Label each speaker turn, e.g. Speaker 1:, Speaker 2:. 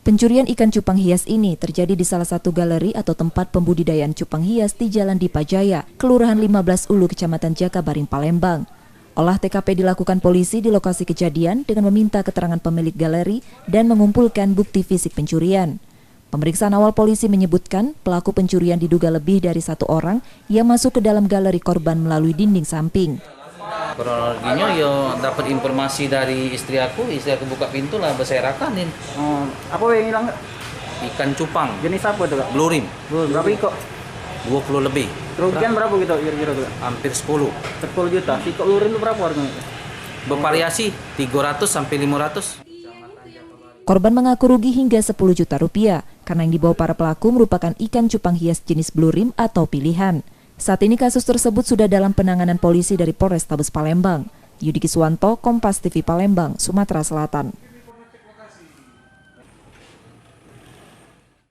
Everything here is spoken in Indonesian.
Speaker 1: Pencurian ikan cupang hias ini terjadi di salah satu galeri atau tempat pembudidayaan cupang hias di Jalan Dipa Jaya, Kelurahan 15 Ulu, Kecamatan Jakabaring, Palembang. Olah TKP dilakukan polisi di lokasi kejadian dengan meminta keterangan pemilik galeri dan mengumpulkan bukti fisik pencurian. Pemeriksaan awal polisi menyebutkan pelaku pencurian diduga lebih dari satu orang yang masuk ke dalam galeri korban melalui dinding samping.
Speaker 2: Kronologinya yo dapat informasi dari istri aku buka pintu lah berserakan.
Speaker 3: Apa yang hilang?
Speaker 2: Ikan cupang.
Speaker 3: Jenis apa tuh, Kak?
Speaker 2: Blue rim.
Speaker 3: Berapa ikut?
Speaker 2: 20 lebih.
Speaker 3: Kerugian berapa gitu kira-kira tuh?
Speaker 2: Hampir 10.
Speaker 3: 10 juta. Si ikut blue rim itu berapa harganya?
Speaker 2: Bervariasi 300 sampai 500.
Speaker 1: Korban mengaku rugi hingga 10 juta rupiah karena yang dibawa para pelaku merupakan ikan cupang hias jenis blue rim atau pilihan. Saat ini kasus tersebut sudah dalam penanganan polisi dari Polrestabes Palembang. Yudi Kiswanto, Kompas TV Palembang, Sumatera Selatan.